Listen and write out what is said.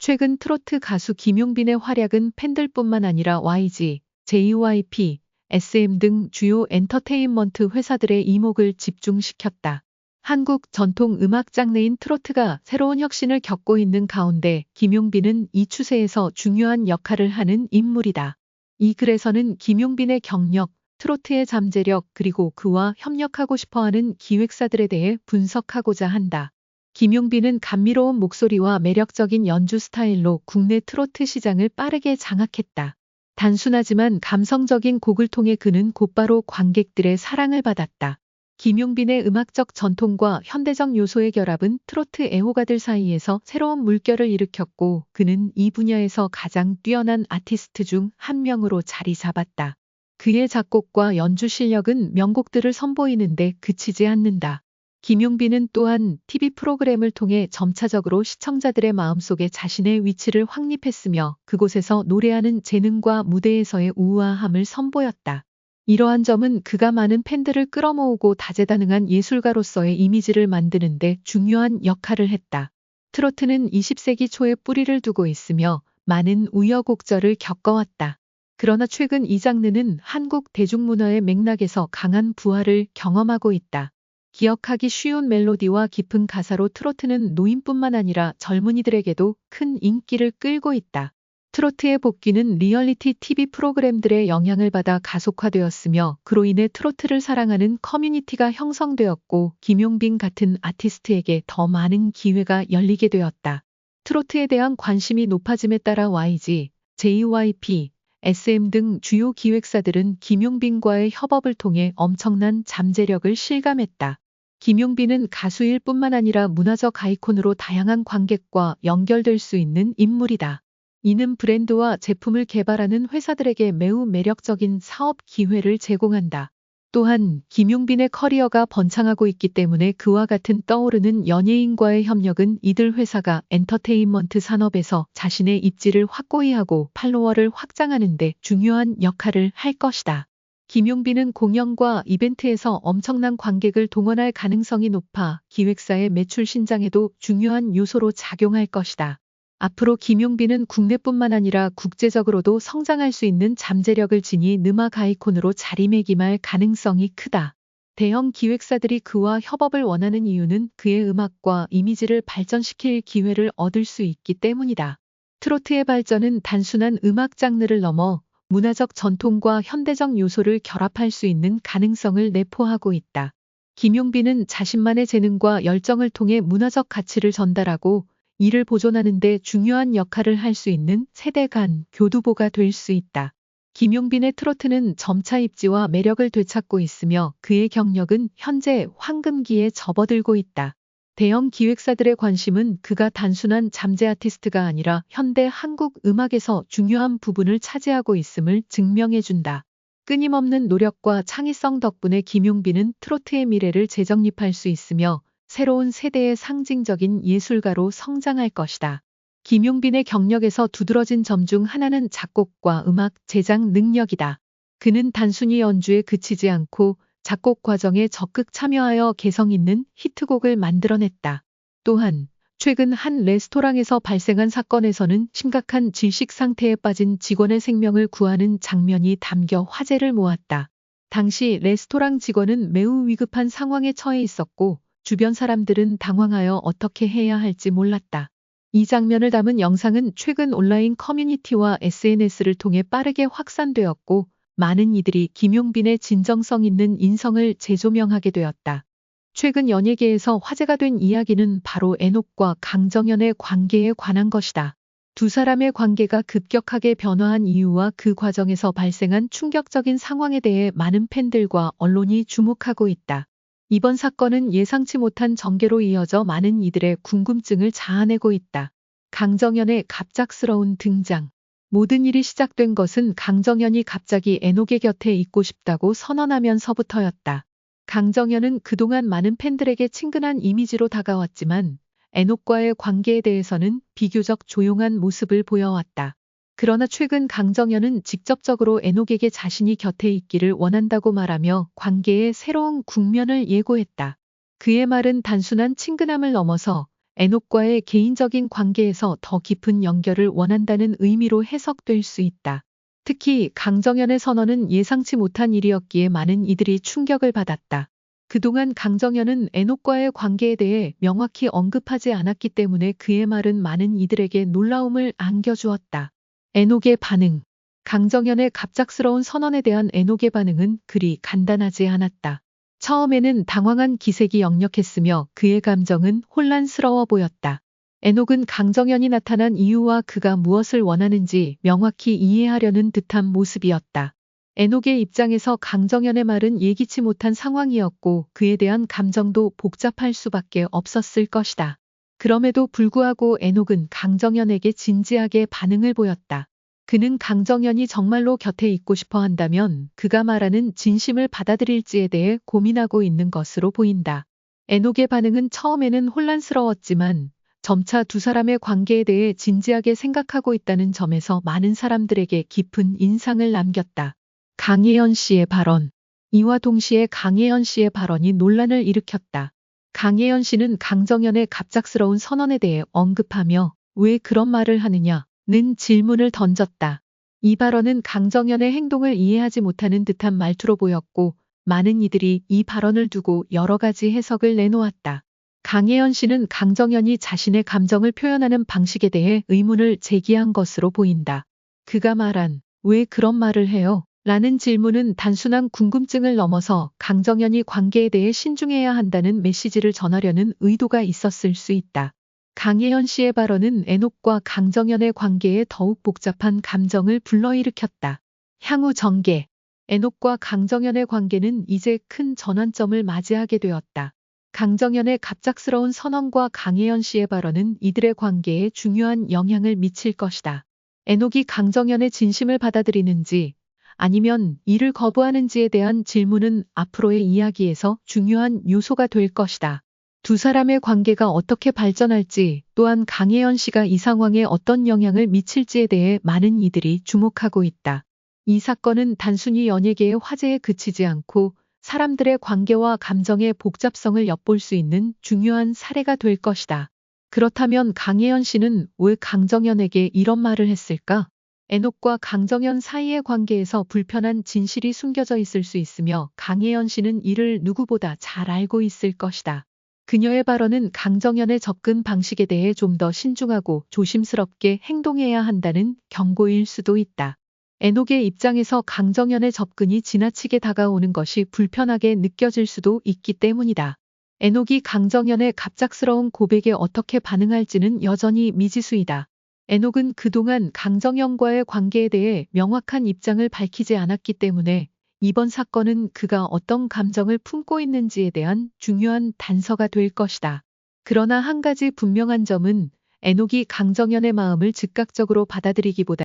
최근 트로트 가수 김용빈의 활약은 팬들뿐만 아니라 YG, JYP, SM 등 주요 엔터테인먼트 회사들의 이목을 집중시켰다. 한국 전통 음악 장르인 트로트가 새로운 혁신을 겪고 있는 가운데 김용빈은 이 추세에서 중요한 역할을 하는 인물이다. 이 글에서는 김용빈의 경력, 트로트의 잠재력 그리고 그와 협력하고 싶어하는 기획사들에 대해 분석하고자 한다. 김용빈은 감미로운 목소리와 매력적인 연주 스타일로 국내 트로트 시장을 빠르게 장악했다. 단순하지만 감성적인 곡을 통해 그는 곧바로 관객들의 사랑을 받았다. 김용빈의 음악적 전통과 현대적 요소의 결합은 트로트 애호가들 사이에서 새로운 물결을 일으켰고 그는 이 분야에서 가장 뛰어난 아티스트 중 한 명으로 자리 잡았다. 그의 작곡과 연주 실력은 명곡들을 선보이는데 그치지 않는다. 김용빈은 또한 TV 프로그램을 통해 점차적으로 시청자들의 마음속에 자신의 위치를 확립했으며 그곳에서 노래하는 재능과 무대에서의 우아함을 선보였다. 이러한 점은 그가 많은 팬들을 끌어모으고 다재다능한 예술가로서의 이미지를 만드는 데 중요한 역할을 했다. 트로트는 20세기 초에 뿌리를 두고 있으며 많은 우여곡절을 겪어왔다. 그러나 최근 이 장르는 한국 대중문화의 맥락에서 강한 부활을 경험하고 있다. 기억하기 쉬운 멜로디와 깊은 가사로 트로트는 노인뿐만 아니라 젊은이들에게도 큰 인기를 끌고 있다. 트로트의 복귀는 리얼리티 TV 프로그램들의 영향을 받아 가속화되었으며 그로 인해 트로트를 사랑하는 커뮤니티가 형성되었고 김용빈 같은 아티스트에게 더 많은 기회가 열리게 되었다. 트로트에 대한 관심이 높아짐에 따라 YG, JYP, SM 등 주요 기획사들은 김용빈과의 협업을 통해 엄청난 잠재력을 실감했다. 김용빈은 가수일 뿐만 아니라 문화적 아이콘으로 다양한 관객과 연결될 수 있는 인물이다. 이는 브랜드와 제품을 개발하는 회사들에게 매우 매력적인 사업 기회를 제공한다. 또한 김용빈의 커리어가 번창하고 있기 때문에 그와 같은 떠오르는 연예인과의 협력은 이들 회사가 엔터테인먼트 산업에서 자신의 입지를 확고히 하고 팔로워를 확장하는 데 중요한 역할을 할 것이다. 김용빈은 공연과 이벤트에서 엄청난 관객을 동원할 가능성이 높아 기획사의 매출 신장에도 중요한 요소로 작용할 것이다. 앞으로 김용빈은 국내뿐만 아니라 국제적으로도 성장할 수 있는 잠재력을 지닌 음악 아이콘으로 자리매김할 가능성이 크다. 대형 기획사들이 그와 협업을 원하는 이유는 그의 음악과 이미지를 발전시킬 기회를 얻을 수 있기 때문이다. 트로트의 발전은 단순한 음악 장르를 넘어 문화적 전통과 현대적 요소를 결합할 수 있는 가능성을 내포하고 있다. 김용빈은 자신만의 재능과 열정을 통해 문화적 가치를 전달하고 이를 보존하는 데 중요한 역할을 할 수 있는 세대 간 교두보가 될 수 있다. 김용빈의 트로트는 점차 입지와 매력을 되찾고 있으며 그의 경력은 현재 황금기에 접어들고 있다. 대형 기획사들의 관심은 그가 단순한 잠재 아티스트가 아니라 현대 한국 음악에서 중요한 부분을 차지하고 있음을 증명해준다. 끊임없는 노력과 창의성 덕분에 김용빈은 트로트의 미래를 재정립할 수 있으며 새로운 세대의 상징적인 예술가로 성장할 것이다. 김용빈의 경력에서 두드러진 점 중 하나는 작곡과 음악 제작 능력이다. 그는 단순히 연주에 그치지 않고 작곡 과정에 적극 참여하여 개성 있는 히트곡을 만들어냈다. 또한 최근 한 레스토랑에서 발생한 사건에서는 심각한 질식 상태에 빠진 직원의 생명을 구하는 장면이 담겨 화제를 모았다. 당시 레스토랑 직원은 매우 위급한 상황에 처해 있었고 주변 사람들은 당황하여 어떻게 해야 할지 몰랐다. 이 장면을 담은 영상은 최근 온라인 커뮤니티와 SNS를 통해 빠르게 확산되었고 많은 이들이 김용빈의 진정성 있는 인성을 재조명하게 되었다. 최근 연예계에서 화제가 된 이야기는 바로 애녹과 강정연의 관계에 관한 것이다. 두 사람의 관계가 급격하게 변화한 이유와 그 과정에서 발생한 충격적인 상황에 대해 많은 팬들과 언론이 주목하고 있다. 이번 사건은 예상치 못한 전개로 이어져 많은 이들의 궁금증을 자아내고 있다. 강정연의 갑작스러운 등장. 모든 일이 시작된 것은 강정연이 갑자기 애녹의 곁에 있고 싶다고 선언하면서부터였다. 강정연은 그동안 많은 팬들에게 친근한 이미지로 다가왔지만 애녹과의 관계에 대해서는 비교적 조용한 모습을 보여왔다. 그러나 최근 강정연은 직접적으로 애녹에게 자신이 곁에 있기를 원한다고 말하며 관계의 새로운 국면을 예고했다. 그의 말은 단순한 친근함을 넘어서 애녹과의 개인적인 관계에서 더 깊은 연결을 원한다는 의미로 해석될 수 있다. 특히 강정연의 선언은 예상치 못한 일이었기에 많은 이들이 충격을 받았다. 그동안 강정연은 애녹과의 관계에 대해 명확히 언급하지 않았기 때문에 그의 말은 많은 이들에게 놀라움을 안겨주었다. 애녹의 반응. 강정연의 갑작스러운 선언에 대한 애녹의 반응은 그리 간단하지 않았다. 처음에는 당황한 기색이 역력했으며 그의 감정은 혼란스러워 보였다. 애녹은 강정연이 나타난 이유와 그가 무엇을 원하는지 명확히 이해하려는 듯한 모습이었다. 애녹의 입장에서 강정연의 말은 예기치 못한 상황이었고 그에 대한 감정도 복잡할 수밖에 없었을 것이다. 그럼에도 불구하고 애녹은 강정연에게 진지하게 반응을 보였다. 그는 강정연이 정말로 곁에 있고 싶어 한다면 그가 말하는 진심을 받아들일지에 대해 고민하고 있는 것으로 보인다. 애녹의 반응은 처음에는 혼란스러웠지만 점차 두 사람의 관계에 대해 진지하게 생각하고 있다는 점에서 많은 사람들에게 깊은 인상을 남겼다. 강혜연 씨의 발언. 이와 동시에 강혜연 씨의 발언이 논란을 일으켰다. 강혜연 씨는 강정연의 갑작스러운 선언에 대해 언급하며 왜 그런 말을 하느냐는 질문을 던졌다. 이 발언은 강정연의 행동을 이해하지 못하는 듯한 말투로 보였고 많은 이들이 이 발언을 두고 여러 가지 해석을 내놓았다. 강혜연 씨는 강정연이 자신의 감정을 표현하는 방식에 대해 의문을 제기한 것으로 보인다. 그가 말한 왜 그런 말을 해요? 라는 질문은 단순한 궁금증을 넘어서 강정연이 관계에 대해 신중해야 한다는 메시지를 전하려는 의도가 있었을 수 있다. 강혜연 씨의 발언은 애녹과 강정연의 관계에 더욱 복잡한 감정을 불러일으켰다. 향후 전개. 애녹과 강정연의 관계는 이제 큰 전환점을 맞이하게 되었다. 강정연의 갑작스러운 선언과 강혜연 씨의 발언은 이들의 관계에 중요한 영향을 미칠 것이다. 애녹이 강정연의 진심을 받아들이는지 아니면 이를 거부하는지에 대한 질문은 앞으로의 이야기에서 중요한 요소가 될 것이다. 두 사람의 관계가 어떻게 발전할지 또한 강혜연 씨가 이 상황에 어떤 영향을 미칠지에 대해 많은 이들이 주목하고 있다. 이 사건은 단순히 연예계의 화제에 그치지 않고 사람들의 관계와 감정의 복잡성을 엿볼 수 있는 중요한 사례가 될 것이다. 그렇다면 강혜연 씨는 왜 강정연에게 이런 말을 했을까? 애녹과 강정연 사이의 관계에서 불편한 진실이 숨겨져 있을 수 있으며 강혜연 씨는 이를 누구보다 잘 알고 있을 것이다. 그녀의 발언은 강정연의 접근 방식에 대해 좀 더 신중하고 조심스럽게 행동해야 한다는 경고일 수도 있다. 애녹의 입장에서 강정연의 접근이 지나치게 다가오는 것이 불편하게 느껴질 수도 있기 때문이다. 애녹이 강정연의 갑작스러운 고백에 어떻게 반응할지는 여전히 미지수이다. 애녹은 그동안 강정연과의 관계에 대해 명확한 입장을 밝히지 않았기 때문에 이번 사건은 그가 어떤 감정을 품고 있는지에 대한 중요한 단서가 될 것이다. 그러나 한 가지 분명한 점은 애녹이 강정연의 마음을 즉각적으로 받아들이기보다